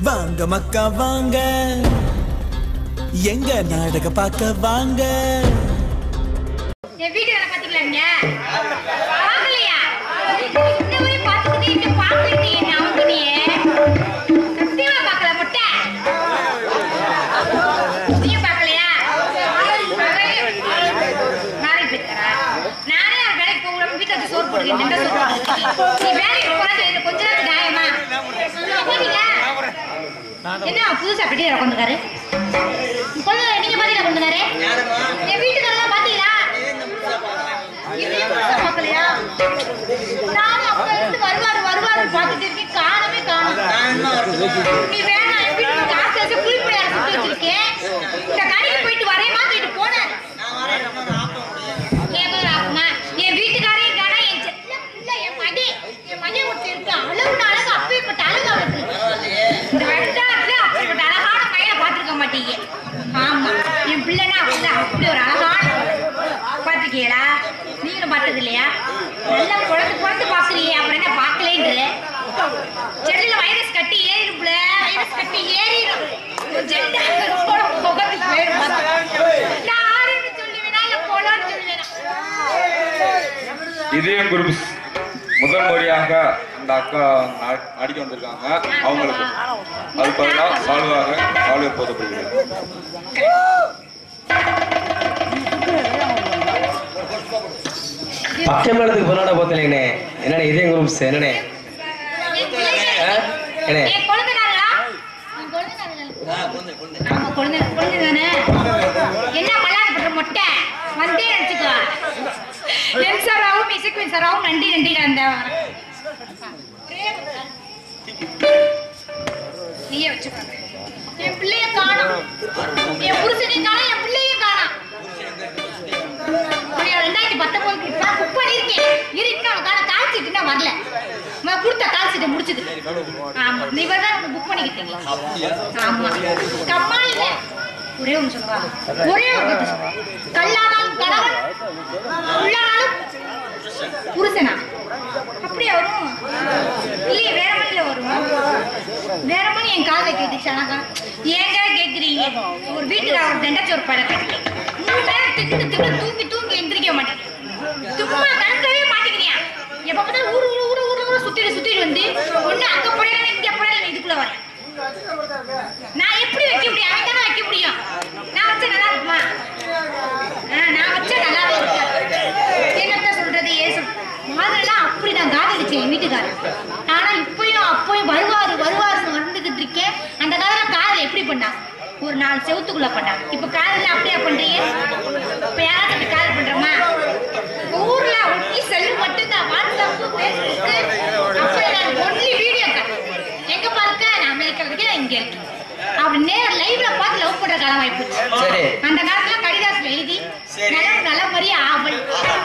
வாங்க மக்கா வாங்க எங்க நாடக பார்க்க வாங்க. என் வீட்டுல பாத்தீங்களா நீங்க பாக்கலையா? இன்னவரை பாத்துக்கிட்டே இங்க பாக்கலையே நான் நீயே சத்தியமா பாக்கல முட்டை நீ பாக்கலையா? நாளை போய்க்கறா நானே வேலைக்கு போறேன் வீட்டுல சோறு போடுறேன் என்ன சொல்றேன் நீ வேலைக்கு போறது கொஞ்ச நேரம் நியாயமா போறீங்க? என்ன புதுசா கட்டியா உட்காந்துக்காரு சொல்லுங்க நீங்க பாத்தீங்களா உட்காந்துக்காரு என் வீட்டுக்காரங்க பாத்தீங்களா பாக்கலையா? நானும் அப்ப இருந்து வருவாரு பாத்துட்டு இருக்கேன் காணவே காணும். நீ வேணாம் என் வீட்டுக்கு காசு குளிப்படையா சுட்டு வச்சிருக்கேன் இந்த கடைக்கு போயிட்டு வரேமா போயிட்டு போனேன் என் வீட்டுக்காரையும் காணா என் செல்ல பிள்ளை என் மகன் ஒருத்தர் இருக்கு அழகுன அழகு அப்பேற்பட்ட அழகு அவளுக்கு இந்த வெட்டாத்துல அப்படிப்பட்ட அழகான பையனை பாத்துருக்க மாட்டீங்க. ஆமா என் பிள்ளைனா அப்படி ஒரு அழகான பாத்துக்கீங்களா? நீங்களும் பார்த்தது இல்லையா? நல்லா குழந்தை பாக்குறீங்க அப்புறம் என்ன பாக்கலேன்ற செல்லுல வைரஸ் கட்டி ஏறிடும்ல வைரஸ் கட்டி ஏறிடும் இதே குரூப் முதல் முறையாக அந்த அக்கா நடிக்க வந்திருக்காங்க. அவங்களுக்கு அது பதிலாக சால்வை போதப்படுகிறது. பச்சைமேளத்துக்கு பொருளாட போத்தலைங்கண்ணே என்னண்ணே இதே குரூப்ஸ் என்னண்ணே என்ன மல்லாடு மொட்டை வந்தே நினைச்சுக்கோ சாராவும் இசைக்கு சாராவும் நன்றி அந்த நீயே வச்சுக்கோங்க. என் பிள்ளைய காணும் என் புருஷனையும் காணும் என் பிள்ளையும் காணும். 2019 புக் பண்ணிருக்கேன் இருக்கேன் கால்சீட்டு வரல கொடுத்த கால்சீட்டை முடிச்சுது. ஆமா இவர் தான் புக் பண்ணிக்கிட்டீங்களா? ஆமா கம்மா இல்ல ஒரே ஒன்று சொல்லுவா ஒரே ஒரு கல்லானாலும் கணவன் உள்ளானாலும் புருஷனா அப்படியே வரும் இல்லையே வேற மணில வரும் வேற மணி என் காதை கேட்டுச்சு. ஏங்க கேக்குறீங்க ஒரு வீட்டுக்கு அவர் தண்டச்சோறு பழக்கம் 3 நேரம் திட்டு தூங்கி எந்திரிக்க மாட்டேன் சும்மா கணக்கவே மாட்டேங்கிறியா? எப்ப பார்த்தாலும் ஊரு சுத்திட்டு வந்து ஒண்ணு அங்க போயிடல இங்க போயிடல இதுக்குள்ள வரேன். நான் எப்படி வைக்க முடியும்? அவன் தானே வைக்க முடியும். நான் வச்சா நல்லா இருக்குமா? நான் வச்சா நல்லாவே இருக்காது. என்னத்த சொல்றது ஏன் மாதிரிலாம் அப்படிதான் காதலிச்சேன் என் வீட்டுக்காரர். ஆனா அப்பயும் வருவாரு வந்துகிட்டு இருக்கேன். அந்த காதல காதல் எப்படி பண்ணா? ஒரு 4 செவத்துக்குள்ள பண்ணாங்க. இப்ப காதல அப்படியே பண்றீங்க. இப்ப யாராச்சும் காதல் பண்றோமா? ஊர்ல ஒன்லி செல்லு மட்டும்தான் வாட்ஸ்அப் பேஸ்புக் அப்புறம் ஒன்லி வீடியோ கால். எங்க பார்க்க நான் அமெரிக்கால இருக்கேன் இங்க இருக்கேன் அப்படி நேர லைவ்ல பார்த்து லவ் பண்ற காலம் ஆயிப்போச்சு. அந்த காலத்துல கடிதாசில எழுதி நல்ல மாதிரியே ஆவல்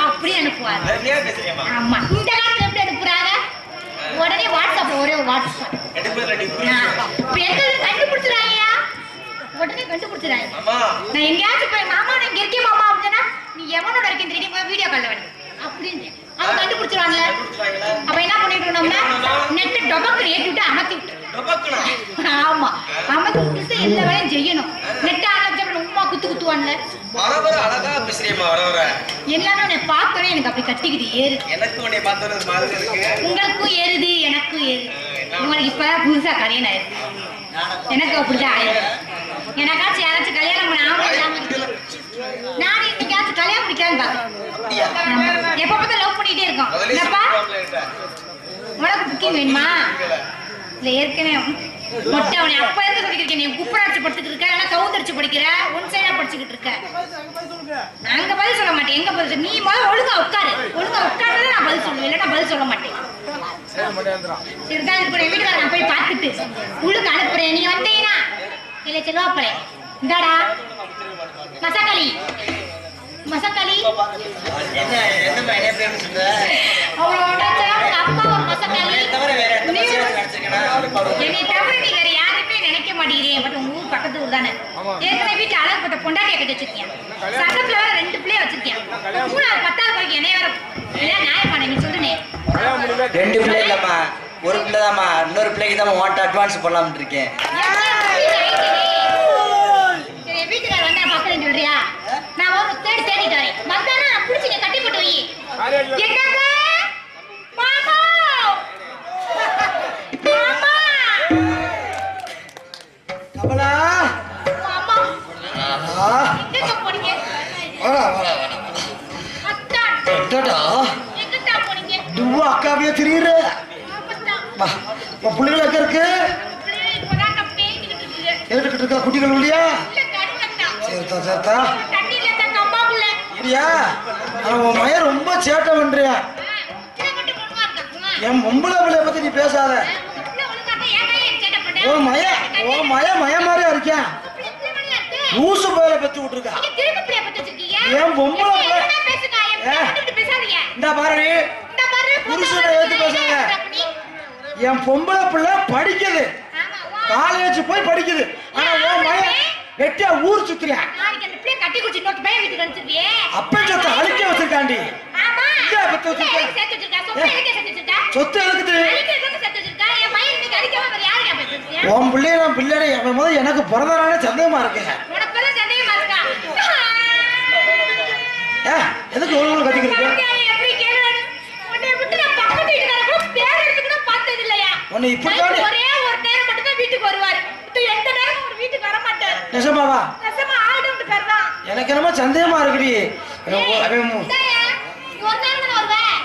அப்படி அனுப்புவாங்க. ஆமா இந்த காலத்துல எப்படி அனுப்புறாங்க? உடனே வாட்ஸ்அப்ல ஒரே ஒரு வாட்ஸ்அப் கண்டுபிடிச்சிடாங்கயா உடனே கண்டுபிடிச்சிடாங்க. நான் எங்கேயாச்சும் போய் மாமா நான் இங்க இருக்கேன் மாமா அப்படின்னா நீ எவனோட இருக்கேன் தெரியும் வீடியோ கால்ல வேணும் அப்படின்னு அவங்க கண்டுபிடிச்சிருவாங்க. அப்ப என்ன பண்ணிட்டு நம்ம நெட் டொபக்கு ஏற்றி விட்டு அமர்த்தி விட்டு ஆமா அமர்த்தி விட்டு எல்லா வேலையும் செய்யணும். நெட் ஆரம்பிச்ச உமா குத்துவான்ல அழகா பேசுறீமா எல்லாமே உன்னை பார்த்தோன்னே எனக்கு அப்படி கட்டிக்கிட்டு ஏறு. உங்களுக்கும் ஏறுது எனக்கும் ஏறுது. உங்களுக்கு இப்பதான் புதுசா கல்யாணம் ஆயிருக்கு. எனக்கு அப்படிதான் ஆயிருக்கு. எனக்காச்சும் யாராச்சும் கல்யாணம் பண்ண ஆமா இல்லாம இருக்கு. நானும் இன்னைக்காச்சும் கல்யாணம் பிடிக்கான்னு பாக்குறேன். எப்ப பார்த்தா லவ் பண்ணிட்டே இருக்கோம். என்னப்பா உனக்கு புக்கிங் வேணுமா? இல்ல ஏற்கனவே மொட்டை அவனை அப்ப இருந்து சொல்லிருக்கேன். நீ குப்பை அடிச்சு படுத்துட்டு இருக்க ஆனா கவுந்தடிச்சு படிக்கிற ஒன் சைடா படிச்சுக்கிட்டு இருக்க. அங்க பதில் சொல்ல மாட்டேன். எங்க பதில் நீ முதல்ல ஒழுங்கா உட்காருதான் நான் பதில் சொல்லுவேன். இல்லைன்னா பதில் சொல்ல மாட்டேன். சரிதான் இருக்கிற வீட்டுக்கார நான் போய் பார்த்துட்டு உள்ளுக்கு அனுப்புறேன். நீ வந்தீங்கன்னா இல்ல செல்வாப்பளே இந்தாடா மசக்களி அவளோட அப்பா ஒரு மசக்களி என்னை தவிர நீங்க யாருமே நினைக்க மாட்டேங்கிறீங்க. பட் உங்க ஊர் பக்கத்து ஊர் தானே. ஏற்கனவே வீட்டு அழகுப்பட்ட பொண்டாட்டியை கட்டி வச்சிருக்கேன். சட்டத்துல வேற 2 பிள்ளைய வச்சிருக்கேன். 3வது 10வது படிக்க என்னைய வேற நியாயமான நீ சொல்லுனே 2 பிள்ளை இல்லம்மா ஒரு பிள்ளை தான்மா, இன்னொரு பிள்ளைக்கு தான் ஓட்ட அட்வான்ஸ் போடலாம்னு இருக்கேன். வீட்டுக்கார வந்தா பாக்குறேன்னு சொல்றியா? நான் ஒரு தேடிட்டு வரேன். வந்தானா புடிச்சு கட்டி போட்டு வை. என்னங்க மாமா மாமா கமலா மாமா எங்க போறீங்க? அத்தா எங்க போறீங்க? துவா அக்காவே திரியுற பிள்ளைகள் எங்க இருக்கு? இப்பதான் பேசிக்கிட்டு இருக்கு. எடுத்துக்கிட்டு இருக்கா குட்டிகள் இல்லையா? சரிதா சரிதா தண்ணியில தான் கம்பாக்குள்ள இல்லையா? உன் மயன் ரொம்ப சேட்டை பண்றியா? என் பொம்பளை பிள்ளைய பத்தி நீ பேசாத. உன் மய மாதிரியா இருக்கேன். ஊசு பயில பத்தி விட்டுருக்கா. என் பொம்பளை இந்த பாரு புருஷனை ஏத்து பேசாத. என் பொம்பளை பிள்ளை படிக்குது, காலேஜ் போய் படிக்குது. ஆனா உன் மயன் வெட்டியா ஊர் சுத்துறியா? அப்ப சொத்தை அழிக்க வச்சிருக்காண்டி. சொத்து எதுக்குது? உன் பிள்ளைய நான் பிள்ளை போது எனக்கு பிறந்தனாலே சந்தேகமா இருக்கு. எதுக்கு ஒரு கட்டிக்கிட்டு உன்னை இப்படி ஒரே ஒரு நேரம் மட்டும் தான் வீட்டுக்கு வருவாரு. எந்த நேரம் ஒரு வீட்டுக்கு வர மாட்டாரு. நிஜமாவா? நிஜமா ஆடுன்னு கறதான். எனக்கு என்னமோ சந்தேகமா இருக்குடி.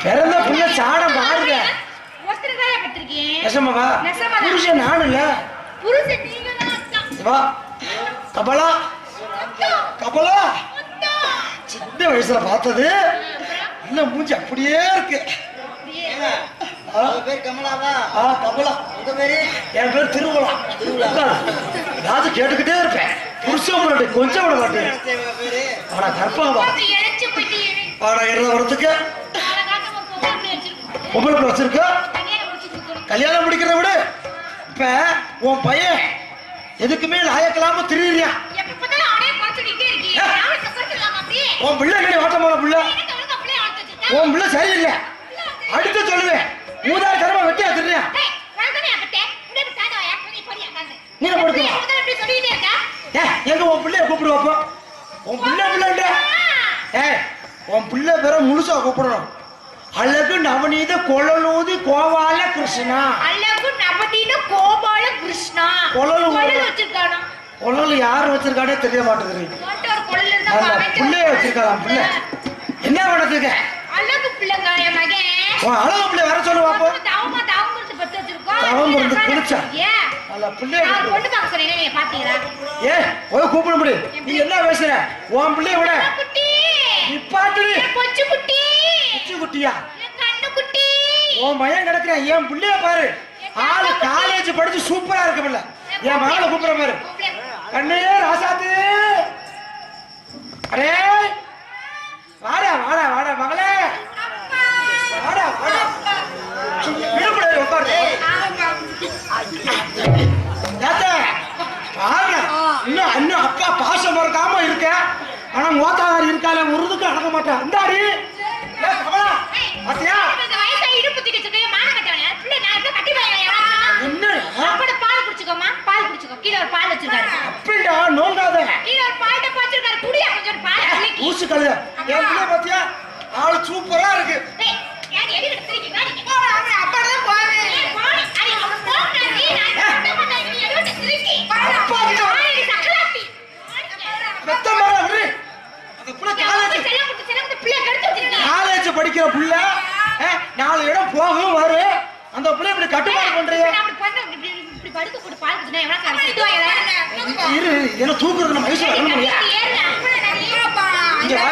பிறந்த புள்ள சாடம் பாருங்க. ஒருத்தருக்காக பெற்றிருக்கேன். நிஜமாவா? புருஷன் நானு இல்ல. புருஷன் நீங்க தான் அக்கா. வா கபலா கபலா சின்ன வயசுல பார்த்தது இன்னும் மூஞ்சி அப்படியே இருக்கு. கமலாவா? கமலா. உங்க பேரு? என் பேர் திருவிழா. ஏதாவது கேட்டுக்கிட்டே இருப்பேன். புருஷன் முன்னாடி கொஞ்சம் விட மாட்டேன். ஆனா கற்பாவா ஆனா வரத்துக்கு பொம்பளை வச்சிருக்க கல்யாணம் முடிக்கிறத விட இப்ப உன் பையன் எதுக்குமே லாயக்கலாம திரியா? உன் பிள்ளை என்னடி வாட்டம் போன பிள்ளை? உன் பிள்ளை சரியில்லை. அடுத்து சொல்லுவேன் ஊதாரி தரமா வெட்டியா திரியா? நீங்க போடுங்க. எங்க உன் பிள்ளைய கூப்பிடுவாப்போ? உன் பிள்ளை பிள்ளைன்ற உன் பிள்ளை பேர முழுசா கூப்பிடணும். அழகு நவநீத கொழலூதி கோபால கிருஷ்ணா. அழகு நவநீத கோபால கிருஷ்ணா. வச்சிருக்கானா? கொழல் யாரு வச்சிருக்கானே தெரிய மாட்டேங்குது. பிள்ளைய வச்சிருக்கான். பிள்ளை என்ன பண்ணதுக்கு? அழகு பிள்ளைங்க என் மகன். அழகு பிள்ளை வர சொல்லுவாப்போ. தவம் இருந்து குளிச்சா பிள்ளை கூப்பிட முடியும். நீ என்ன பேசுற? உன் பிள்ளைய விட குட்டியா உன் மயன் கிடக்குறேன். என் பிள்ளைய பாரு. ஆளு காலேஜ் படிச்சு சூப்பரா இருக்கு. என் மகளை கூப்பிட பாரு. கண்ணே ராசாத்து அரே வாடா வாடா வாடா மகளே வாடா வாடா உட்காரு. இன்னும் இன்னும் அப்பா பாசம் மறக்காம இருக்க. ஆனா மோத்தாரி இருக்கால உருதுக்கு அடக்க மாட்டேன். இந்தாடி பாத்தியா பால் குடிச்சுக்கோமா. பால் குடிச்சுக்கோ. கீழே ஒரு பால் வச்சிருக்காரு. அப்படிடா நோங்காத. கீழே ஒரு பால் டப்பா வச்சிருக்காரு. குடியா கொஞ்சம் பால் அள்ளிக்கி. ஊசு கழுத. என் பிள்ளை பாத்தியா ஆளு சூப்பரா இருக்கு. டேய் யார் எடி எடுத்துறீங்க? வாடி. அவன் அப்பதான் போவே. வாடி. அடி அவன் போறானே. நான் என்ன பண்ணேன்? நீ எடி எடுத்துறீங்க. அப்பா வாடி சக்கலாத்தி. பெத்த மர விடு. அந்த புள்ள காலேஜ் செல்லம் பிள்ளை கெடுத்து வச்சிருக்கீங்க. காலேஜ் படிக்கிற புள்ள 4 இடம் போகும் வரும். அந்த புள்ள இப்படி கட்டுப்பாடு பண்றீங்க. இப்படி படுக்க போட்டு பால் குடிச்சா எவனா கரெக்ட் இரு என்ன தூக்குறது நம்ம வயசுல வரணும் இல்லையா? இங்க வா.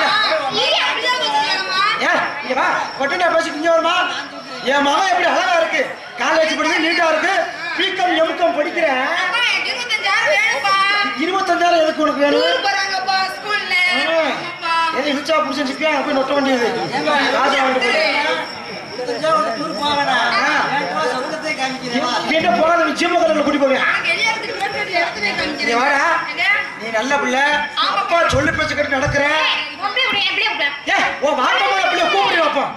இங்க வா. வட்டனா பேசிட்டு இங்க வருமா? என் மகன் எப்படி அழகா இருக்கு. காலேஜ் படிச்சு நீட்டா இருக்கு. பிகாம் எம்காம் படிக்கிறேன். 25,000 எதுக்கு உனக்கு வேணும்? எது இழுச்சா புடிச்சு சிக்கா போய் நொட்ட வேண்டியது. ராஜா வந்து கேட்ட போன நிச்சயமா கலர்ல கூட்டி போவேன். நீ வாடா. நீ நல்ல பிள்ளை. அப்பா சொல்லி பேச்சு கட்டு நடக்கிற. ஓ வாட்டமான பிள்ளை கூப்பிடு வைப்போம்.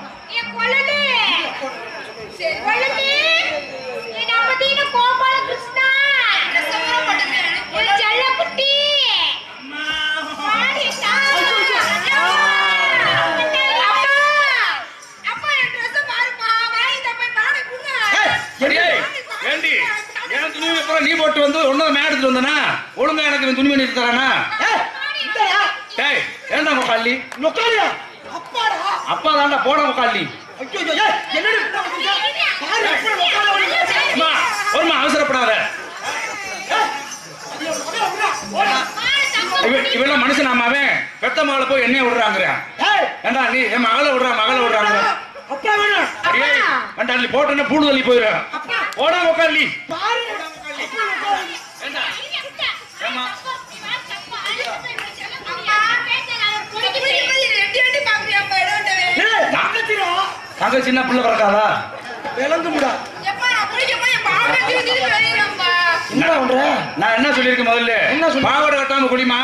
நீ போட்டு வந்து ஒன்னும் மேல எடுத்துட்டு வந்தனா ஒழுங்கா எனக்கு துணிமணி எடுத்து தரானா? டேய் ஏண்டா முக்காலி? நொக்காலியா? அப்பாடா. அப்பா தாண்டா போட முக்காலி. ஐயோ ஏய் என்னடி பாரு எப்படி நொக்கால வந்து. அம்மா ஒருமா அவசரப்படாத. இவெல்லாம் மனுஷன் அம்மாவன் பெத்த மகளை போய் என்னைய விடுறாங்கறியா? ஏண்டா நீ என் மகளை விடுறாங்க. அப்பா வேணும். ஏண்டா நீ போட்டேன்னா பூண்டு தள்ளி போயிரு. போடா முக்காலி. பாரு. ஏண்டா? ஏமா? தங்க சின்ன பிள்ளை பிறக்காதா? விளந்து முடா. நான் என்ன சொல்லியிருக்கேன் முதல்ல? பாவாடை கட்டாம குடிமா.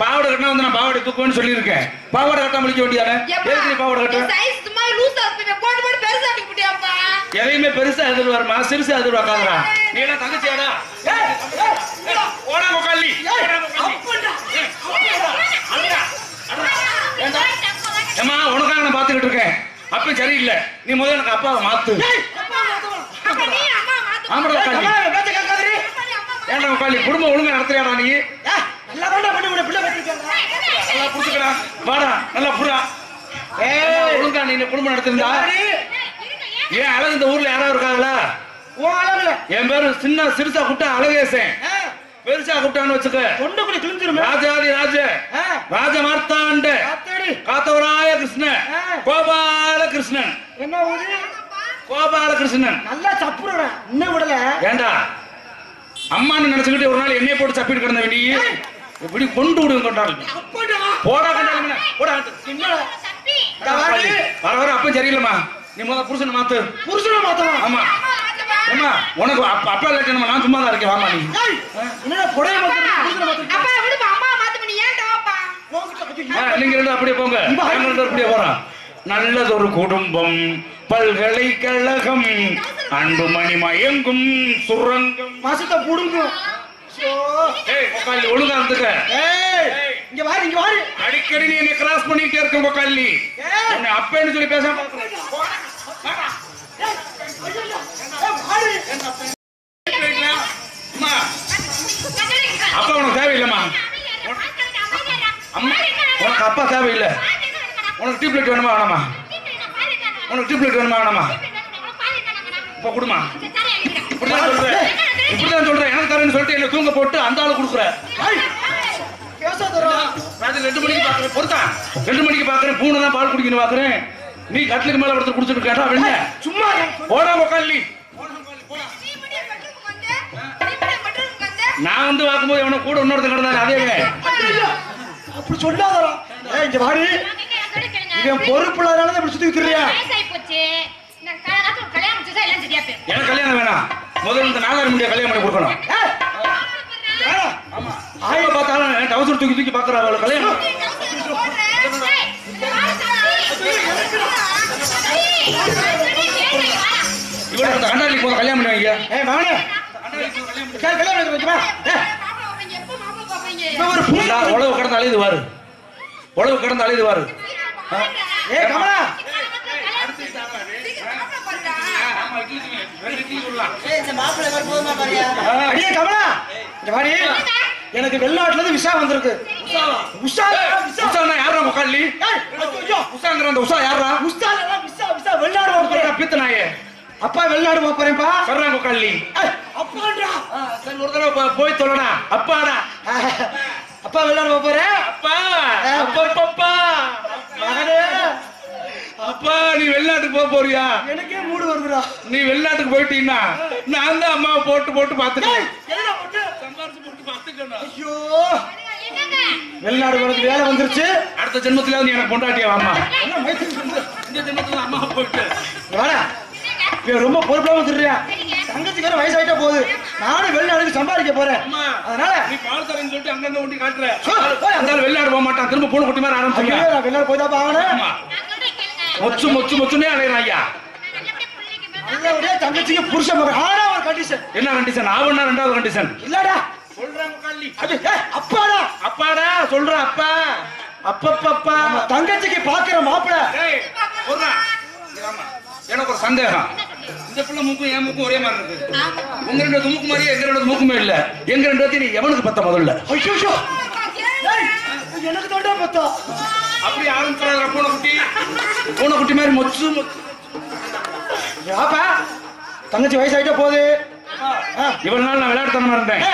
பாவாடை கட்டினா வந்து நான் பாவாடை தூக்குவேன்னு சொல்லியிருக்கேன். பாவாடை கட்டாம குளிக்க வேண்டியதானே? எதுக்கு நீ பாவாடை கட்ட? எதையுமே பெருசா எதிர்வாருமா, சிறுசா எதிர்பார்க்காதா? நீ என்ன தங்கச்சியாடா? ஓடா முக்காலி. ஏமா உனக்காக நான் பாத்துக்கிட்டு இருக்கேன். அப்ப சரியில்லை. நீ முதல்ல எனக்கு அப்பாவை மாத்து. ஆமாடா முக்காலி. ஏண்டா முக்காலி குடும்பம் ஒழுங்கா நடத்துறியாடா நீ? நல்லா புடிச்சுக்கடா. வாடா நல்லா புடா. ஒழுங்கா நீ குடும்பம் நடத்திருந்தா ஏன் அழகு இந்த ஊர்ல யாராவது இருக்காங்களா? என் பேரு சின்ன சிறுசா கூப்பிட்டா அழகேசன். பெருசா கூப்பிட்டான்னு வச்சுக்க ராஜாதி ராஜ மார்த்தாண்ட காத்தவராய கிருஷ்ணன் கோபாலகிருஷ்ணன். என்ன கோபாலகிருஷ்ணன் நல்லா சப்புறா இன்னும் விடல. ஏண்டா அம்மான்னு நினைச்சுக்கிட்டு ஒரு நாள் என்னைய போட்டு சப்பிட்டு கிடந்த நீ இப்படி கொண்டு விடுங்க கொண்டாடு. போடா கொண்டாடுங்க. போடா வர வர அப்ப சரியில்லைம்மா. நீ முதல்ல புருஷனை மாத்து. புருஷனை மாத்தவா? ஆமா ஏமா உனக்கு அப்பா இல்ல நான் சும்மா தான் இருக்கேன். வாமா நீ என்னடா புடைய மாத்து புருஷனை மாத்து. அப்பா விடுப்பா அம்மா மாத்து பண்ணி ஏன்டா வாப்பா? நீங்க ரெண்டு அப்படியே போங்க. நாங்க ரெண்டு அப்படியே போறோம். நல்லதொரு குடும்பம் பல்கலைக்கழகம் அன்புமணி மயங்கும் சுரங்கம் மாசத்தை புடுங்கும். ஒழுங்கா இருந்துக்க. இங்க வாரு இங்க வாரு. அடிக்கடி நீ என்ன கிராஸ் பண்ணிட்டே இருக்க முக்காலி. உன்னை அப்பேன்னு சொல்லி பேசாம அப்பா உனக்கு தேவையில்லைம்மா. உனக்கு அப்பா தேவையில்லை. உனக்கு டியூப்லைட் வேணுமா வேணாமா? உனக்கு டியூப்லைட் வேணுமா வேணாமா? இப்ப கொடுமா. இப்படிதான் சொல்றேன். எனக்கு தரேன்னு சொல்லிட்டு என்ன தூங்க போட்டு அந்த ஆளு கொடுக்குற. 2 மணிக்கு பாக்குறேன். பொறுத்தா 2 மணிக்கு பாக்குறேன். பூனை தான் பால் குடிக்கணும் பாக்குறேன். நீ கட்டிலுக்கு மேல ஒருத்தர் குடிச்சிட்டு கேட்டா என்ன சும்மா போடா முக்காலி. நான் வந்து பார்க்கும்போது அவனை கூட இன்னொருத்தர் கிடந்தாரு. அதே அப்படி சொல்லாதரா. இங்க வாடி. இவன் பொறுப்புள்ளதால இப்படி சுத்தி திரியா? எனக்கு கல்யாணம் வேணாம். முதல்ல இந்த நாலாயிரம் முடிய கல்யாணம் பண்ணி கொடுக்கணும். ஆய பார்த்தாலும் டவுசர் தூக்கி தூக்கி பாக்குறா அவளை கல்யாணம். இவரை கண்டாளி போத கல்யாணம் பண்ணி வைங்க. உழவு கடந்து அழைதுவாரு. உழவு கடந்து அழைதுவாரு. கமலா அடியே கமலா இங்க வாடி. எனக்கு வெளிநாட்டுல இருந்து விசா வந்திருக்கு. உஷா யாரா முக்காலி? உஷாங்கிற அந்த உஷா யாரா? விசா வெளிநாடு போறேன். பித்த நாயே அப்பா வெளிநாடு போறேன்ப்பா. சொல்றா முக்காலி. அப்பாடா ஒரு தடவை போய் சொல்லடா. அப்பாடா அப்பா வெளிநாடு போறேன். அப்பா அப்பா மகனே அப்பா நீ வெளிநாட்டுக்கு போக போறியா? எனக்கே மூடு வருதுடா. நீ வெளிநாட்டுக்கு போயிட்டீங்கன்னா நான் தான் அம்மாவை போட்டு போட்டு பாத்துக்கேன். ஐயோ வெளிநாடு போறது வேலை வந்துருச்சு. அடுத்த ஜென்மத்துல நீ எனக்கு பொண்டாட்டியா வாமா. இந்த ஜென்மத்துல அம்மா போயிட்டு வாடா. ரொம்ப பொறுப்பா வந்துடுறியா? தங்கச்சிக்கு வேற வயசாயிட்டா போகுது. நானும் வெளிநாடுக்கு சம்பாதிக்க போறேன். அதனால நீ பால் தரேன்னு சொல்லிட்டு அங்க ஒண்டி காட்டுற. அந்த வெளிநாடு போக மாட்டான். திரும்ப பூனை குட்டி மாதிரி ஆரம்பிச்சு வெளிநாடு போய்தான் பாவன மொச்சு மொச்சு மொச்சுனே அலையறான் ஐயா. நல்லபடியா தங்கச்சிக்கு புருஷன் போற. ஆனா ஒரு கண்டிஷன். என்ன கண்டிஷன்? ஆவன்னா ரெண்டாவது கண்டிஷன் இல்லடா. சொல்றாங்க காலி. அப்பாடா அப்பாடா சொல்ற அப்பா. அப்பப்பப்பா தங்கச்சிக்கு பாக்குற மாப்பிள. எனக்கு ஒரு சந்தேகம். இந்த பிள்ளை மூக்கும் என் மூக்கும் ஒரே மாதிரி இருக்கு. உங்க ரெண்டு மூக்கு மாதிரியே எங்க ரெண்டு மூக்குமே இல்ல. எங்க ரெண்டு பேர்த்தையும் நீ எவனுக்கு பத்த முதல்ல? ஐயோ எனக்கு தோண்டா பத்தா. அப்படி ஆரம்பிச்சாத பூனைக்குட்டி. பூனைக்குட்டி மாதிரி மொச்சு யாப்பா தங்கச்சி வயசாயிட்டா போகுது. இவ்வளவு நாள் நான் விளையாட்டுத்தனமா இருந்தேன்.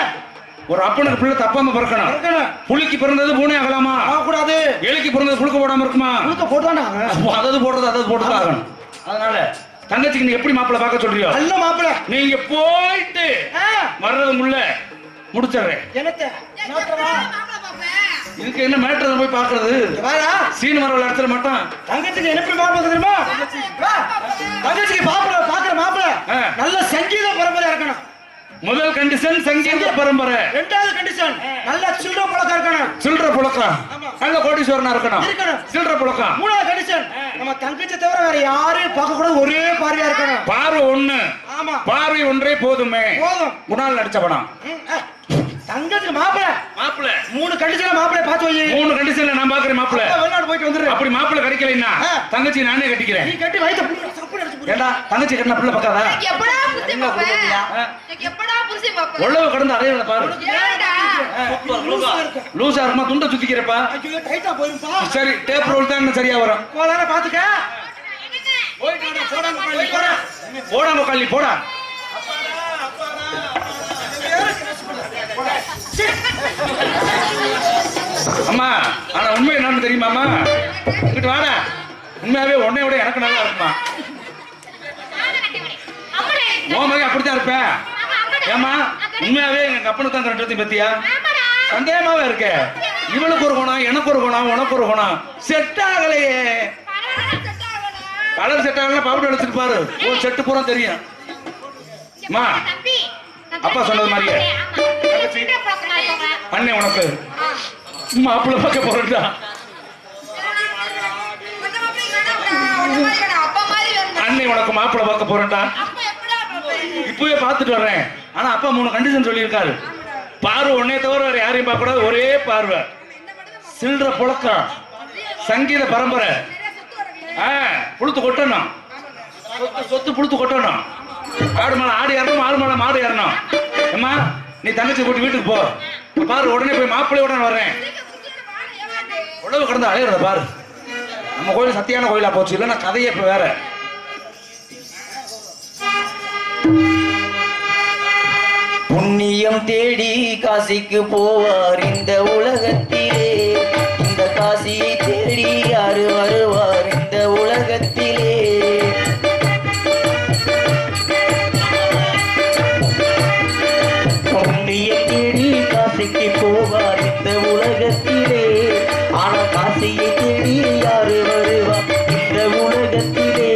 ஒரு அப்பனுக்கு பிள்ளை தப்பாம பிறக்கணும். புலிக்கு பிறந்தது பூனை ஆகலாமா? ஆகக்கூடாது. எலிக்கு பிறந்தது புழுக்க போடாம இருக்குமா? புழுக்க போட்டுதானே அதாவது போடுறது அதாவது போட்டுதான் ஆகணும். அதனால தங்கச்சிக்கு நீ எப்படி மாப்பிள்ளை பார்க்க சொல்றியோ நல்ல மாப்பிள்ளை நீங்க போயிட்டு வர்றது முள்ள முடிச்சிடுறேன். இதுக்கு என்ன மேட்டர் போய் பாக்குறது? சீன் வர இடத்துல மட்டும் தங்கச்சிக்கு என்ன மாப்பிள்ளை தெரியுமா? தங்கச்சிக்கு மாப்பிள்ளை பாக்குற மாப்பிள்ளை நல்ல சங்கீத பரம்பரை இருக்கணும். முதல் கண்டிஷன் சங்கீத பரம்பரை. இரண்டாவது கண்டிஷன் நல்ல சில்லற புழக்கம் இருக்கணும். சில்லற புழக்கம் நல்ல கோடீஸ்வரனா இருக்கணும். சில்லற புழக்கம். மூணாவது கண்டிஷன் நம்ம தங்கச்சி தவிர வேற யாரையும் பார்க்க கூடாது. ஒரே பார்வையா இருக்கணும். பார்வை ஒண்ணு. ஆமா பார்வை ஒன்றே போதுமே. போதும். குணால் நடிச்ச படம். தங்கச்சி மாப்பிள்ளை மூணு கண்டிஷன்ல மாப்பிள்ளை பார்த்து வை. மூணு கண்டிஷன்ல நான் பாக்குறேன் மாப்பிள்ளை. வெளிநாடு போயிட்டு வந்துரு. அப்படி மாப்பிள்ளை கிடைக்கலன்னா தங்கச்சி நானே கட்டிக்கிறேன். நீ கட்டி வயித்த சப்பு அடிச்சு போடு. ஏண்டா தங்கச்சி கட்டின பிள்ளை பக்காதா? எப்படா புருஷே பாப்ப? எப்படா புருஷே பாப்ப? உள்ளவ கடந்து அறையல பாரு. ஏண்டா லூசா இருக்குமா துண்ட சுத்திக்கிறப்பா? ஐயோ டைட்டா போயிருப்பா. சரி டேப் ரோல் தான் சரியா வரும். போலான பாத்துக்க. போடாம கள்ளி போடா. அம்மா ஆனா உண்மை என்னன்னு தெரியுமாமா? இங்கிட்டு வாடா. உண்மையாவே உன்னை விட எனக்கு நல்லா இருக்குமா? உன் மாதிரி அப்படித்தான் இருப்பேன். ஏமா உண்மையாவே எங்க அப்பனு தான் ரெண்டு பத்தியா சந்தேகமாவே இருக்க. இவனுக்கு ஒரு குணம் எனக்கு ஒரு குணம் உனக்கு ஒரு குணம் செட் ஆகலையே. கலர் செட் ஆகல பவுடர் எடுத்துட்டு பாரு. ஒரு செட்டு பூரா தெரியும். அம்மா அப்பா சொன்னது மாதிரியே அண்ணே உனக்கு மாப்பிள்ளை பார்க்க போறா. அண்ணே உனக்கு மாப்பிள்ளை பார்க்க போறேன்டா. இப்பவே பார்த்துட்டு வர்றேன். ஆனா அப்பா மூணு கண்டிஷன் சொல்லியிருக்காரு. பார்வை ஒன்னே தவிர வேற யாரையும் பார்க்க கூடாது. ஒரே பார்வை. சில்லற புழக்கம் சங்கீத பரம்பரை. புழுத்து கொட்டணும். சொத்து புழுத்து கொட்டணும். ஆடு மேல ஆடு ஏறணும். ஆடு மேல மாடு ஏறணும். அம்மா நீ தங்கச்சி கூட்டி வீட்டுக்கு போ. பாரு உடனே போய் மாப்பிள்ளையோட வர்றேன். உழவு கடந்து அலையிறத பாரு. நம்ம கோயில் சத்தியான கோயிலா போச்சு. இல்லைன்னா கதையே இப்ப வேற. புண்ணியம் தேடி காசிக்கு போவார் இந்த உலகத்திலே. இந்த காசியை தேடி யாரு வருவார் இந்த உலகத்திலே. புண்ணியம் தேடி காசிக்கு போவார் இந்த உலகத்திலே. ஆனா காசியை தேடி யாரு வருவார் இந்த உலகத்திலே.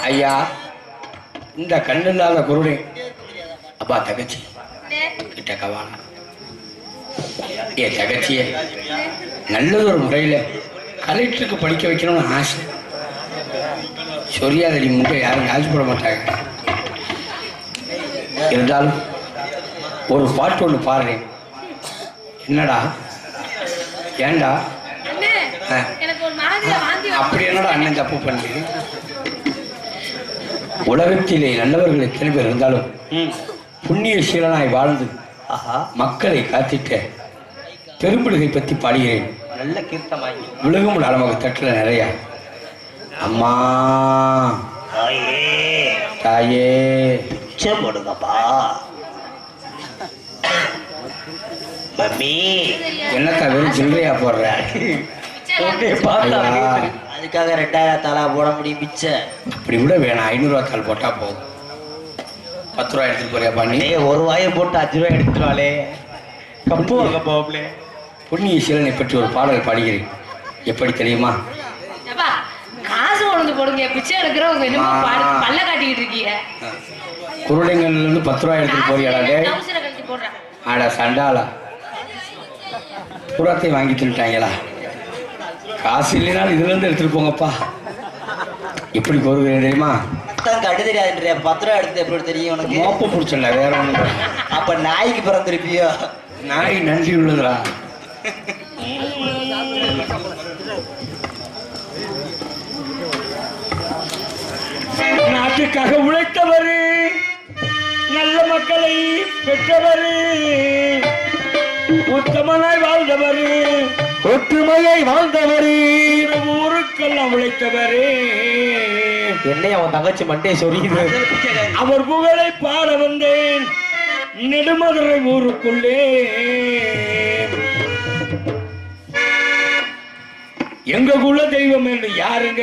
ஐயா இந்த கண்ணு இல்லாத குருடே அப்பா தகச்சி கிட்ட கவான ஏ தகச்சிய நல்லது ஒரு முறையில் கலெக்டருக்கு படிக்க வைக்கணும்னு ஆசை. சொரியாதடி முட்டை யாரும் ஆசைப்பட மாட்டாங்க. இருந்தாலும் ஒரு பாட்டு ஒன்று பாடுறேன். என்னடா ஏண்டா அப்படி என்னடா அண்ணன் தப்பு பண்ணி? உலகத்திலே நல்லவர்கள் எத்தனை பேர் இருந்தாலும் புண்ணிய சீலனாய் வாழ்ந்து மக்களை காத்திட்ட பெரும்பிடுகை பற்றி பாடுகிறேன். நல்ல கீர்த்தமாய் உலகம் அழமாக தட்டுல நிறைய. அம்மா தாயே போடுங்கப்பா. மம்மி என்னக்கா வெறும் சில்லறையா போடுற? அதுக்காக 2000 தாளா போட முடியும் பிச்ச. அப்படி கூட வேணாம். 500 ரூபா தாள் போட்டா போதும். 10 ரூபா எடுத்துட்டு போறியா பண்ணி? ஒரு வாயை போட்டு 5 ரூபாய் எடுத்துருவாளே. புண்ணிய சீலனை பற்றி ஒரு பாடல் பாடுகிறேன். எப்படி தெரியுமா? காசு கொண்டு போடுங்க. பிச்சை எடுக்கிறவங்க என்னமோ பல்ல காட்டிக்கிட்டு இருக்கீங்க. குருடைங்கள்ல இருந்து 10 ரூபாய் எடுத்துட்டு போறியாடே? ஆடா சண்டாளா புறாத்தையும் வாங்கி தின்னுட்டாங்களா? காசு இல்லைனாலும் இதுல இருந்து எடுத்துட்டு போங்கப்பா. எப்படி கோருகிறேன் தெரியுமா? தான் கடு தெரியாதுன்ற 10 ரூபா எடுத்து எப்படி தெரியும் உனக்கு? மோப்ப பிடிச்சல வேற ஒண்ணு. அப்ப நாய்க்கு பிறந்திருப்பியோ? நாய் நன்றி உள்ளதுடா. நாட்டுக்காக உழைத்தவர், நல்ல மக்களை பெற்றவர், உத்தமனாய் வாழ்ந்தவர், ஒற்றுமையை வாழ்ந்தவர், ஊருக்கெல்லாம் உழைத்தவர். என்னை அவன் தங்கச்சி மண்டே சொரியுது. அவர் புகழை பாட வந்தேன் நெடுமதுரை ஊருக்குள்ளே. எங்க குல தெய்வம் என்று யாருங்க?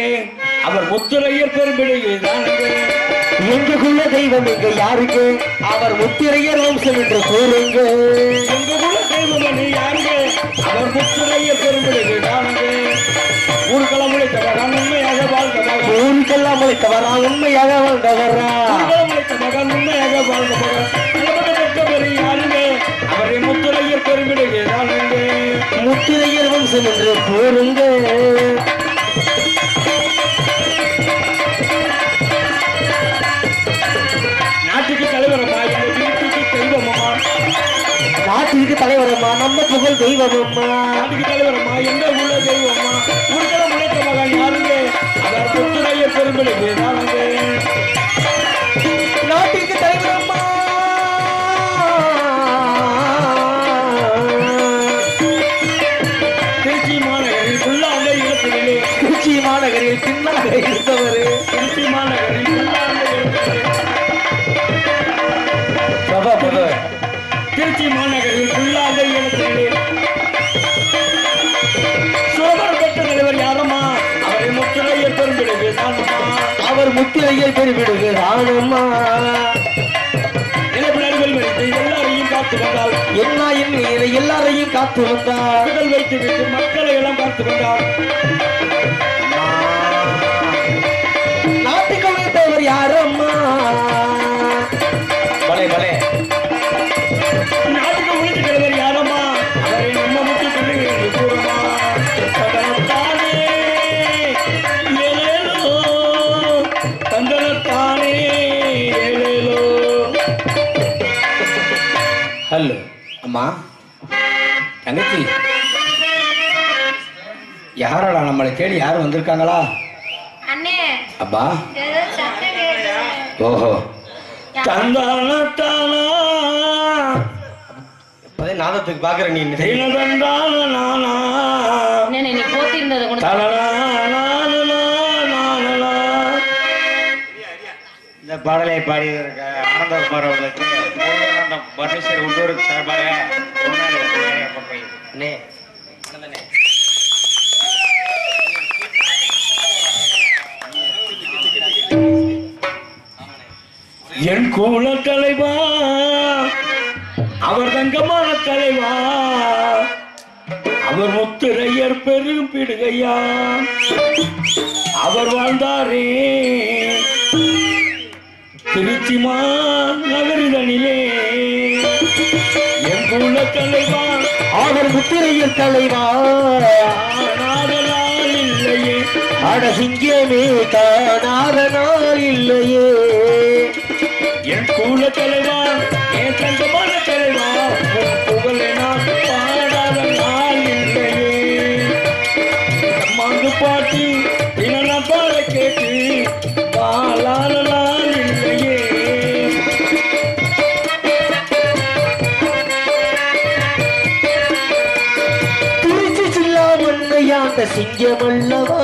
அவர் முத்துரையர் பெரும்பிடுகிறாருங்க. எங்க குல தெய்வம் இங்க யாருங்க? அவர் முத்திரையர் வம்சம் என்று கூறுங்க. எங்க குல தெய்வம் என்று யாருங்க? அவர் முத்துரையர் பெரும்பிடுகிறாருங்க. ஊருக்கெல்லாம் உழைத்தவரா, உண்மையாக வாழ்ந்தவரா, ஊருக்கெல்லாம் உழைத்தவரா, உண்மையாக வாழ்ந்தவரா, ஊருக்கெல்லாம் உழைத்தவரா, உண்மையாக வாழ்ந்தவரா. யாருங்க? அவரை முத்துரையர் பெரும்பிடுகிறாருங்க. முத்திரையர் வம்சம் என்று கூறுங்க. நாட்டுக்கு தலைவரமா, எங்க வீட்டுக்கு தெய்வமம்மா. நாட்டிற்கு தலைவரம்மா, நம்ம புகழ் தெய்வமம்மா. நாட்டுக்கு தலைவரமா, எங்க உள்ள தெய்வம்மா. ஊருக்கெல்லாம் உழைத்த மகன் யாருங்க? அவர் முத்துரையர் பெரும்பிடுகிறாருங்க. நாட்டிற்கு தலைவரம்மா, திருச்சி மாநகரில் புல்லாண்ட இடத்திலே, திருச்சி மாநகரில் பின்னாக இருந்தவர். திருச்சி மாநகரில் புல்லாண்ட இடத்திலே, திருச்சி மாநகரில் புல்லாண்ட இடத்திலே சோழர் பெற்ற தலைவர் யாரம்மா? அவரை முத்துரையர் பெரும்பிடுகிறாரம்மா. அவர் முத்திரையர் பெருமிடுகிறானம்மா. நிலப்பினர்கள் வைத்து எல்லாரையும் காத்து வந்தால், என்னாயின் எல்லாரையும் காத்து வந்தார். வைத்து விட்டு மக்களை எல்லாம் காத்து வந்தார். நாட்டுக்கு உழைத்தவர் யாரம்மா? பலே பலே. நாட்டுக்கு உழைத்துக்கிறவர் யாரம்மா? அவரை நம்ம முத்து பிள்ளைகள் கூறமா. தந்தனத்தானே ஏலேலோ, தந்தனத்தானே ஏலேலோ. ஹலோ அம்மா, தங்கச்சி, யாரடா நம்மளை தேடி யாரும் வந்திருக்காங்களா? அண்ணே அப்பா, ஏதோ சத்தம் கேக்குது. ஓஹோ, தந்தானத்தானா இப்பதே நாதத்துக்கு பாக்குற நீ. தினதந்தான நானா அண்ணே நீ போத்தி இருந்ததை கொண்டு இந்த பாடலை பாடியதற்க ஆனந்தகுமார் அவர்களுக்கு பரமேஸ்வர் உள்ளூருக்கு சார்பாக என் கூல தலைவா, அவர் தங்கமான தலைவா, அவர் முத்துரையர் பெரும் பிடுகையா, அவர் வாழ்ந்தாரே திருச்சி நகரிதனிலே. என் கூல தலைவா, அவர் முத்திரையர் தலைவா, நாதலால் இல்லையே, அட சிங்கமே காணாத நாள் இல்லையே. என் கூல தலைவா, என் தங்கமான தலைவா, உன் புகழை நான் பாடாத நாள் இல்லையே. மாங்கு பாட்டு தின பாட கேட்டு பாலான நாள் இல்லையே. திருச்சி சில்லா மண்ணையாண்ட சிங்கம் அல்லவா,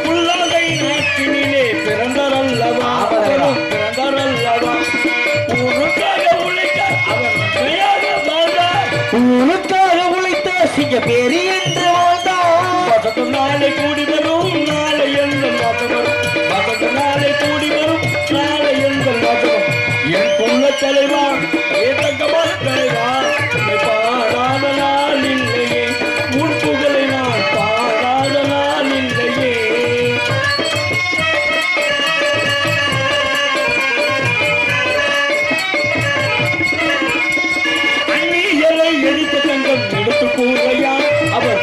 புல்லாகை நாட்டினிலே பிறந்தாரல்லவா, பிறந்தாரல்லவா. ஊருக்காக உழைக்க அவர் உண்மையாக வாழ்ந்தார். ஊருக்காக உழைத்த சிங்க பேரு என்று வாழ்ந்தார். வசந்த நாளை கூடி வரும், நாளை எங்கள் வாசகம். வசந்த நாளை கூடி வரும், நாளை எங்கள் வாசகம். என் குள்ள தலைவா, ஏதங்கமான தலைவா, உன்னை பாடாத நாள் இல்லையே, உன் புகழை நான் பாடாத நாள் இல்லையே. அந்நியரை எரித்த தங்கம் எடுத்து கூறையா, அவர்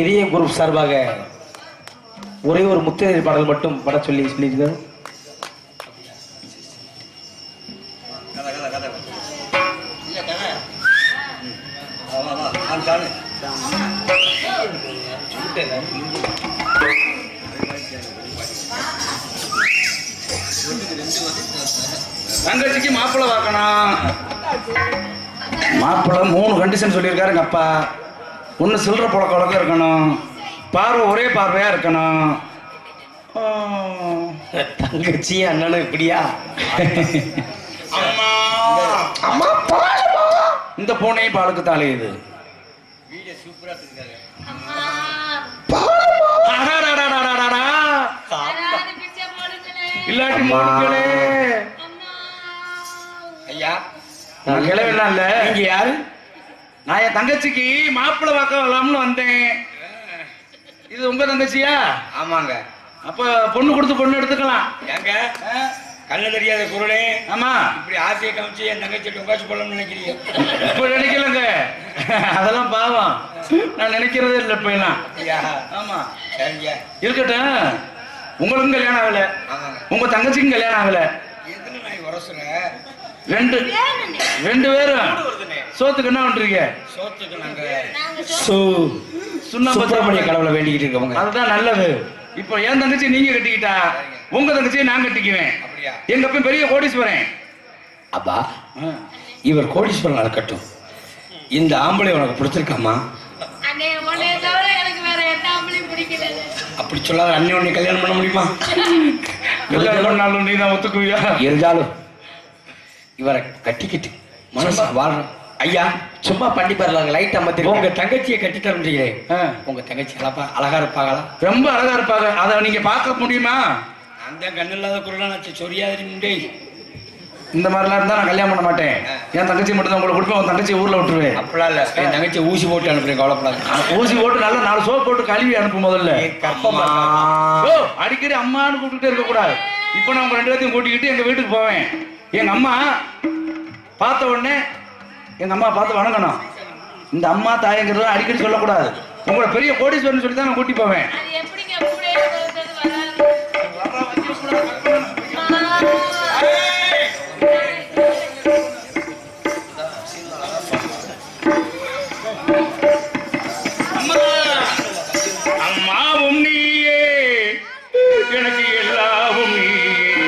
இதய குரூப் சார்பாக ஒரே ஒரு முத்திரை பாடல் மட்டும் பட சொல்லியிருக்காரு. தங்கச்சிக்கு மாப்பிள்ளை பார்க்கணும். மாப்பிள்ளை 3 கண்டிஷன் சொல்லியிருக்காரு எங்க அப்பா. ஒண்ணு சில்லற புழக்க வழக்கம் இருக்கணும், பார்வை ஒரே பார்வையா இருக்கணும். தங்கச்சி அண்ணனும் இப்படியா? அம்மா இந்த பூனையும் பாலுக்கு தாளையுது. இல்லாட்டி மூணுக்களே ஐயா நான் கிளவிலாம் இல்ல. நீங்க யாரு? நான் என் தங்கச்சிக்கு மாப்பிள்ளை பார்க்க வரலாம்னு வந்தேன். இது உங்க தங்கச்சியா? ஆமாங்க. அப்ப பொண்ணு கொடுத்து பொண்ணு எடுத்துக்கலாம். ஏங்க கண்ணு தெரியாத குருடே, ஆமா இப்படி ஆசையை காமிச்சு என் தங்கச்சிட்டு உட்காந்து போடலாம்னு நினைக்கிறீங்க? இப்ப நினைக்கலங்க, அதெல்லாம் பாவம். நான் நினைக்கிறதே இல்லை இப்ப எல்லாம். ஐயா ஆமா சரிங்க. இருக்கட்டும். உங்களுக்கும் கல்யாணம் ஆகல, ஆமாங்க. உங்க தங்கச்சிக்கும் கல்யாணம் ஆகல. எதுல நான் உரசுறேன்? ரெண்டு பேரும் சோத்துக்கு என்ன பண்றீங்க? சோத்துக்கு நாங்க சுப்பிரமணிய கடவுளை வேண்டிக்கிட்டு இருக்கவங்க. அதுதான் நல்லது. இப்போ என் தங்கச்சி நீங்க கட்டிக்கிட்டா உங்க தங்கச்சியை நான் கட்டிக்குவேன். அப்படியா? எங்க அப்ப பெரிய கோடீஸ்வரன். அப்பா இவர் கோடீஸ்வரன் இருக்கட்டும், இந்த ஆம்பளை உனக்கு பிடிச்சிருக்காமா? அப்படி சொல்லாத. அண்ணன் உன்னை கல்யாணம் பண்ண முடியுமா? கல்யாணம் பண்ணாலும் நீ தான் ஒத்துக்குவியா? இருந்தாலும் இவரை கட்டிக்கிட்டு மனசா வாழணும். ஐயா சும்மா பண்ணி பாருங்க, லைட் அமர்த்தி. உங்க தங்கச்சியை கட்டி தர முடியல. உங்க தங்கச்சி அழகா இருப்பாங்களா? ரொம்ப அழகா இருப்பாங்க. அதை நீங்க பார்க்க முடியுமா? அந்த கண்ணு இல்லாத குருடாச்சு சொரியாதிரி முண்டே. இந்த மாதிரிலாம் இருந்தா நான் கல்யாணம் பண்ண மாட்டேன். என் தங்கச்சி மட்டும் தான் உங்களுக்கு கொடுப்பேன், உன் தங்கச்சி ஊர்ல விட்டுருவேன். அப்படிலாம் இல்ல, என் தங்கச்சி ஊசி போட்டு அனுப்புறேன், கவலைப்படாது. ஊசி போட்டு நல்லா 4 சோப் போட்டு கழுவி அனுப்பும். முதல்ல ஓ அடிக்கடி அம்மான்னு கூப்பிட்டுட்டே இருக்க கூடாது. இப்ப நான் உங்க 2 பேர்த்தையும் கூட்டிக்கிட்டு எங்க வீட்டுக்கு போவேன். எங்க அம்மா பார்த்த உடனே எங்க அம்மா பார்த்து வணங்கணும். இந்த அம்மா தாயங்கிறத அடிக்கடி சொல்லக்கூடாது. உங்களோட பெரிய கோடீஸ்வரன் சொல்லி தான் நான் கூட்டி போவேன். அம்மாவும் நீயே எனக்கு எல்லாவும் நீயே,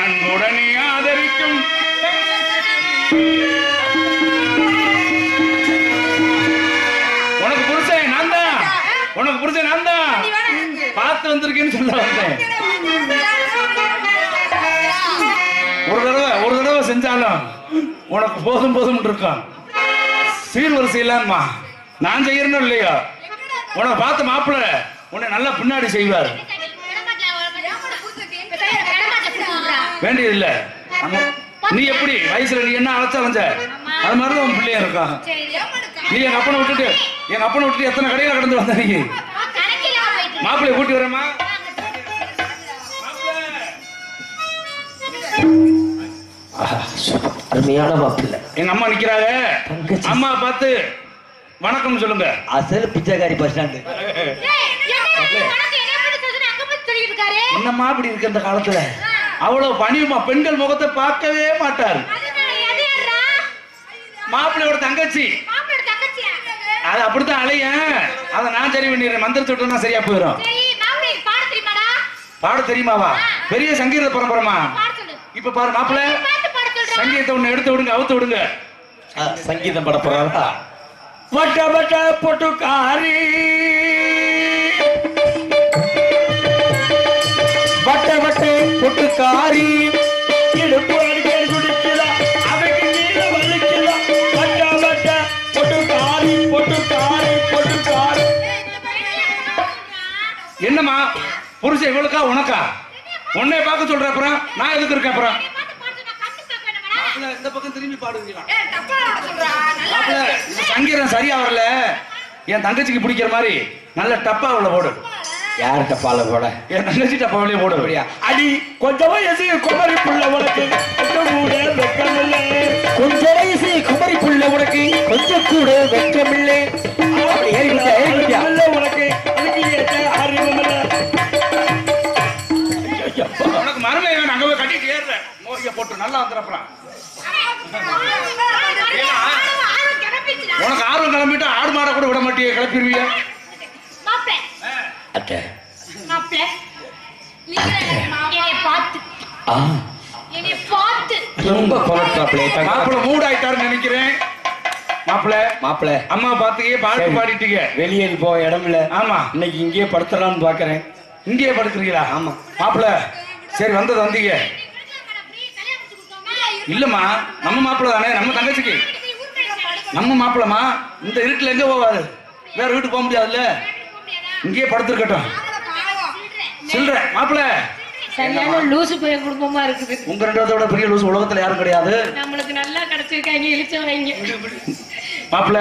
அன்புடனே ஆதரிக்கும் உனக்கு புருஷன் நான் தான். உனக்கு புருஷன் நான் தான். பார்த்து வந்திருக்கேன்னு சொல்ல வந்தேன். ஒரு தடவை செஞ்சாலும் உனக்கு போதும் போதும் இருக்கும். சீர்வரிசை இல்லாம நான் செய்யறேன்னு இல்லையா? உனக்கு பார்த்த மாப்பிள்ள உன்னை நல்லா பின்னாடி செய்வார். வேண்டியது இல்ல. நீ எப்படி வயசுல நீ என்ன அழைச்ச வந்த அது மாதிரிதான் உன் பிள்ளைய இருக்கான். நீ எங்க அப்பனை விட்டுட்டு எத்தனை கடையில கடந்து வந்த? நீ மாப்பிள்ளைய கூட்டி வரமா? அருமையான மாப்பிள்ள. எங்க அம்மா நிக்கிறாங்க. அம்மா பார்த்து வணக்கம் சொல்லுங்க. அசல் பிச்சைக்காரி பஸ் ஸ்டாண்டு. என்னம்மா இப்படி இருக்கு இந்த காலத்துல? அவ்வளவு பணிவுமா, பெண்கள் முகத்தை பார்க்கவே மாட்டாரு. மாப்பிள்ளையோட தங்கச்சி அது அப்படித்தான் அலைய. அதை நான் சரி பண்ணிடுறேன். மந்திர சொட்டா சரியா போயிடும். பாட தெரியுமாவா? பெரிய சங்கீத பரம்பரமா. இப்ப பாரு மாப்பிள்ள, சங்கீதத்தை ஒண்ணு எடுத்து விடுங்க, அவுத்து விடுங்க. சங்கீதம் பட போறாரா? வட்ட வட்ட பொட்டுக்காரி, வட்ட வட்ட பொட்டுக்காரி, இடுப்பு அடிக்கடி குடிக்கிறா, அவைக்கு நீல வலிக்கிறா. வட்ட வட்ட பொட்டுக்காரி, பொட்டுக்காரி, பொட்டுக்காரி. என்னம்மா புருஷன் இவளுக்கா உனக்கா? உன்னை பார்க்க சொல்ற. அப்புறம் நான் எதுக்கு இருக்கேன்? அப்புறம் இந்த பக்கம் திரும்பி பாடுவீங்களா? சங்கீதம் சரியா வரல. என் தங்கச்சிக்கு பிடிக்கிற மாதிரி நல்ல டப்பா உள்ள போடு. யார் டப்பால போட? என் தங்கச்சி டப்பாவிலே போடு. அப்படியா? அடி கொஞ்சம் வயசு குமரி புள்ள உனக்கு கொஞ்சம் கூட வெக்கமில்லை. கொஞ்சம் வயசு குமரி புள்ள உனக்கு கொஞ்சம் கூட வெக்கமில்லை. ஏறிக்கிட்டா திறப்புறான். உனக்கு ஆர்வம் கிளம்பிட்டா ஆடு மாட கூட விட மாட்டியே, கிளப்பிடுவிய. அத்தை ரொம்ப கொலட்டாப்ளே. மாப்பிள்ள மூட் ஆயிட்டாருன்னு நினைக்கிறேன். மாப்பிள்ள அம்மா பாத்துக்கே பாட்டு பாடிட்டீங்க. வெளியே போக இடம் இல்ல. ஆமா, இன்னைக்கு இங்கேயே படுத்தலாம்னு பாக்குறேன். இங்கேயே படுக்கிறீங்களா? ஆமா மாப்பிள்ள. சரி, வந்தீங்க. இல்லம்மா, நம்ம மாப்பிள்ள தானே, நம்ம தங்கச்சிக்கு நம்ம மாப்பிள்ளமா. இந்த இருட்டுல எங்க போவாரு? வேற வீட்டுக்கு போக முடியாதுல்ல, இங்கேயே படுத்துருக்கட்டும். சில்ற மாப்பிள்ள சரியான லூசு போய் குடும்பமா இருக்குது. உங்க ரெண்டாவதோட பெரிய லூசு உலகத்துல யாரும் கிடையாது. நம்மளுக்கு நல்லா கிடைச்சிருக்காங்க, இழிச்சவங்க. மாப்பிள்ள,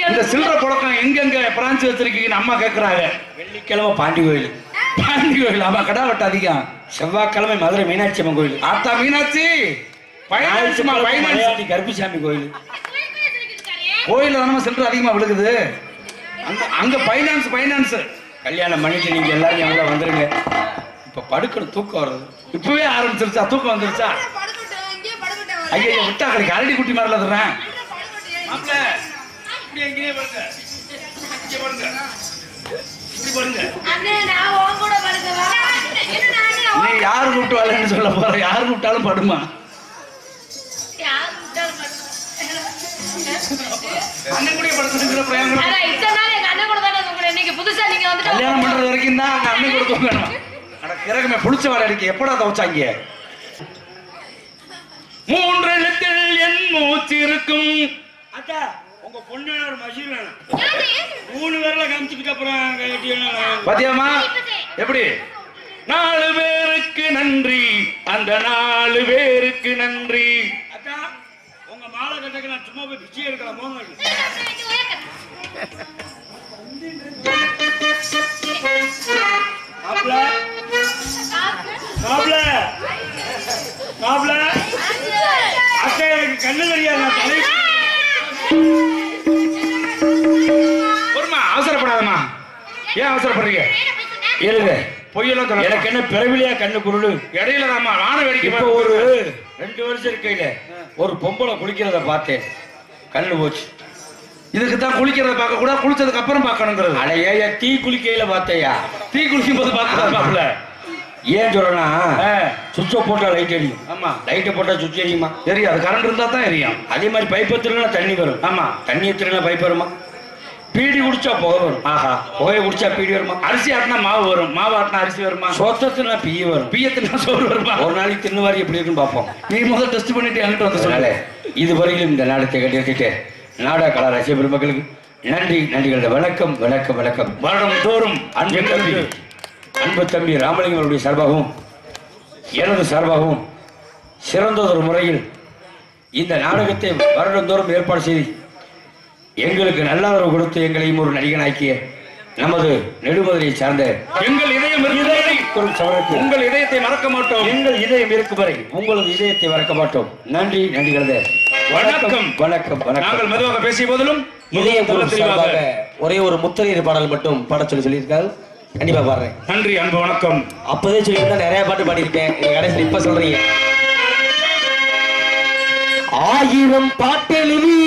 இந்த சில்ற புழக்கம் எங்கெங்க பிரான்ச் வச்சிருக்கீங்கன்னு அம்மா கேக்குறாங்க. வெள்ளிக்கிழமை பாண்டி கோயில். ஆமா, கடா வெட்ட அதிகம். செவ்வாய்க்கிழமை மதுரை மீனாட்சி அம்மன் கோயில். ஆத்தா மீனாட்சி. கருப்புசாமி கோயில். கோயில தானே சில்லறை அதிகமா விழுகுது. அங்க பைனான்ஸ். கல்யாணம் பண்ணிட்டு நீங்க எல்லாரும் எங்களை வந்துருங்க. இப்ப படுக்கணும், தூக்கம் வருது. இப்பவே ஆரம்பிச்சிருச்சா? தூக்கம் வந்துருச்சா? ஐயா, விட்டா கடைக்கு அரடி குட்டி மாதிரி தர்றேன். நீ யாரு கூப்பிட்டு சொல்ல போற? யாரு கூப்பிட்டாலும் படுமா? அண்ணன் கூட படுத்துக்கிற பிரயாணம். கல்யாணம் பண்றது வரைக்கும் தான் அங்க அண்ணன் கூட தூங்கணும். கிரகமே புளிச்ச வாழை அடிக்க எப்படா தவச்சாங்க? 3 எழுத்தில் என் மூச்சு இருக்கும். அக்கா, உங்க பொண்ணு ஒரு மஷீன் வேணும். 3 பேர்ல காமிச்சுக்கிட்ட அப்புறம் பாத்தியாமா எப்படி? 4 பேருக்கு நன்றி, அந்த 4 பேருக்கு நன்றி. அக்கா, உங்க மாலை கட்டக்கு நான் சும்மா போய் பிச்சை எடுக்கலாம். மாப்பிள்ள, அக்கா எனக்கு கண்ணு தெரியாது. ஒருமா அவசரப்படாதம்மா. ஏன் அவசரப்படுறீங்க? ஏழுங்க, பொய்யெல்லாம் சொல்ல. எனக்கு என்ன பிறவிலையா கண்ணு குருடு? இடையில தாமா வான வேடிக்கை. இப்ப ஒரு 2 வருஷம் இருக்கையில ஒரு பொம்பளை குளிக்கிறத பார்த்தேன், கண்ணு போச்சு. இதுக்கு தான் குளிக்கிறத பார்க்க கூட, குளிச்சதுக்கு அப்புறம் பார்க்கணுங்கிறது. அடையா தீ குளிக்கையில பார்த்தேயா? தீ குளிக்கும் போது பார்க்கல. ஏன் சொல்றேன்னா, சுவிட்ச போட்டா லைட் எரியும். ஆமா, லைட்டை போட்டா சுவிட்ச் எரியுமா? எரியும். அது கரண்ட் இருந்தா தான் எரியும். அதே மாதிரி பைப் எத்தினா தண்ணி வரும். ஆமா, தண்ணி எத்தினா பைப் வருமா? பீடி குடிச்சா புகை வரும். ஆஹா, புகையை குடிச்சா பீடி வருமா? அரிசி ஆட்டினா மாவு வரும், மாவு ஆட்டினா அரிசி வருமா? சொத்தத்துனா பீய வரும், பீயத்துனா சோறு வருமா? ஒரு நாளைக்கு தின்னுவாரி எப்படி இருக்குன்னு பார்ப்போம். நீ முதல் டெஸ்ட் பண்ணிட்டு என்கிட்ட வந்து அதனால சொன்னாலே இதுவரையிலும் இந்த நாடகத்தை கட்டிட்டு நாடக கலா ரசிக பெருமக்களுக்கு நன்றிகள். வணக்கம் வணக்கம் வணக்கம். வருடம் தோறும் அன்பு தம்பி ராமலிங்கம் அவருடைய சார்பாகவும் எனது சார்பாகவும் சிறந்ததொரு முறையில் இந்த நாடகத்தை வருடந்தோறும் ஏற்பாடு செய்து எங்களுக்கு நல்லாதரவு கொடுத்து எங்களையும் ஒரு நடிகனாக்கிய நமது நெடுமதுரையை சார்ந்த எங்கள் இதயம் உங்கள் இதயத்தை மறக்க மாட்டோம். எங்கள் இதயம் இருக்கும் வரை உங்களது இதயத்தை மறக்க மாட்டோம். நன்றிகளே. வணக்கம் வணக்கம் வணக்கம். நாங்கள் மெதுவாக பேசிய போதிலும் ஒரே ஒரு முத்திரையர் பாடல் மட்டும் பாட சொல்லியிருக்காரு. கண்டிப்பா பாடுறேன். நன்றி, அன்பு வணக்கம். அப்பதே சொல்லியிருந்தா நிறைய பாட்டு பாடியிருக்கேன். கடைசி இப்ப சொல்றீங்க. 1000 பாட்டெழுதி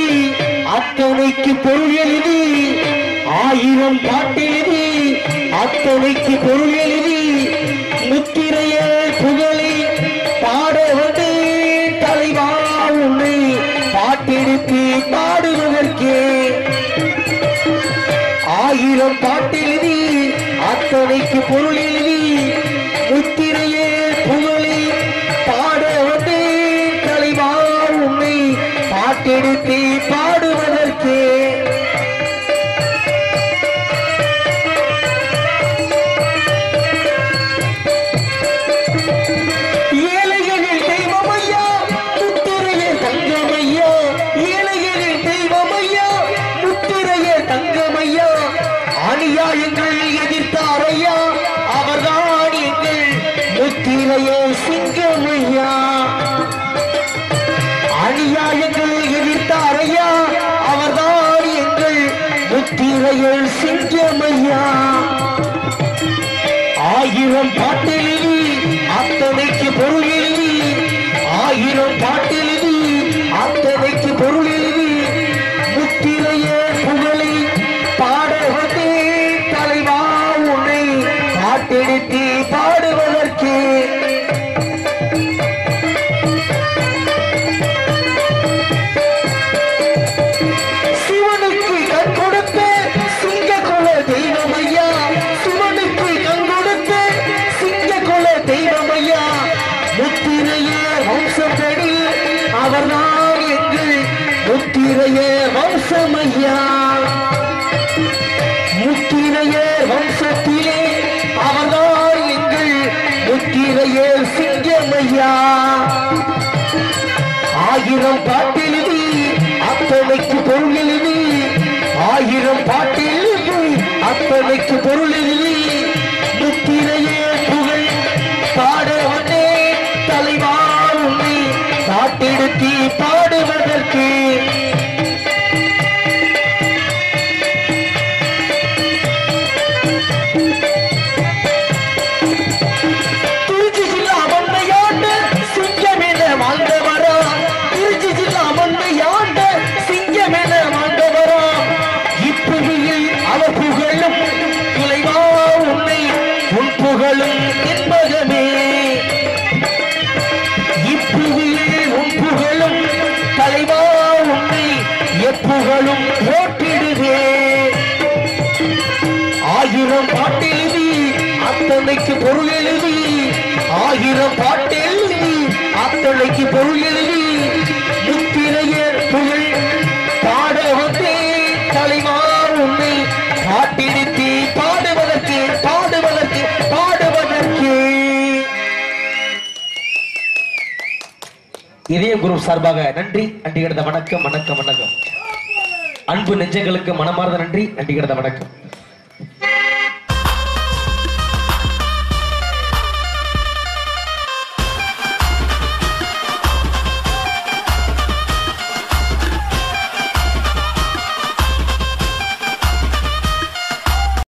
அத்தனைக்கு பொருள் எழுதி, 1000 பாட்டெழுதி அத்தனைக்கு பொருள் எழுதி, முத்திரைய புகழை பாட வந்து தலைவா உன்னை பாட்டெடுத்து பாடுவதற்கே. 1000 பாட்டெழுதி அத்தனைக்கு பொருள் எழுதி, முத்திரையே புகழை பாட வந்து தலைவா உன்னை பாட்டெடுத்து பாடுவதற்கே. ஏழைகளில் தெய்வமையா முத்திரையே தங்கமையா, ஏழைகளில் தெய்வமையா முத்திரையே தங்கமையா, அநியாயங்கள் எதிர்த்தாரையா அவர்தான் எங்கள் முத்திரையே சிங்கமையா. அநியாயங்கள் எதிர்த்தாரையா அவர்தான் எங்கள் முத்திரையே சிங்கமையா. 1000 பாட்டெழுதி அத்தனைக்கு பொருள் எழுதி, ஆயிரம் பாட்டெழுதி அத்தனைக்கு பொருள் எழுதி முத்திரையே புகழை பாட வந்தே தலைவா உன்னை பாட்டெடுத்து பாடுவதற்கு சிவனுக்கு கண் கொடுத்த சிங்க குல தெய்வம் ஐயா சிவனுக்கு கண் கொடுத்த சிங்க குல தெய்வம் ஐயா முத்திரையே வம்சப்படி அவர்தான் எங்கள் முத்திரையே வம்சமையா முத்திரையே வம்சத்திலே அவர்தான் எங்கள் முத்திரையே சிங்கமையா ஆயிரம் பாட்டெழுதி அத்தனைக்கு பொருள் எழுதி ஆயிரம் பாட்டெழுதி அத்தனைக்கு பொருள் எழுதி முத்திரையே புகழ் பாட வந்தே தலைவா உன்னை பாட்டெடுத்து பாடுவதற்கு திருச்சி ஜில்லா மண்ணையாண்ட சிங்கமென வாழ்ந்தவரா திருச்சி ஜில்லா மண்ணையாண்ட சிங்கமென வாழ்ந்தவரா இப்புவியில் அவர் புகழும் துளைவா உன்னை உன் புகழும் என்பகமே இப்புவியில் உன் புகழும் தலைவா உன்னை எப்புகழும் போட்டிடுவே ஆயிரம் பாட்டெழுதி அத்தனைக்கு பொருள் எழுதி ஆயிரம் பாட்டெழுதி அத்தனைக்கு பொருள் எழுதி முத்திரையர் புகழ் பாட வந்தே தலைவா உன்னை பாட்டெடுத்து பாடுவதற்கு பாடுவதற்கு பாடுவதற்கு இதயம் குரூப் சார்பாக நன்றி நன்றி கிடந்த வணக்கம் வணக்கம் வணக்கம் அன்பு நெஞ்சங்களுக்கு மனமார்ந்த நன்றி நன்றி கிடந்த வணக்கம்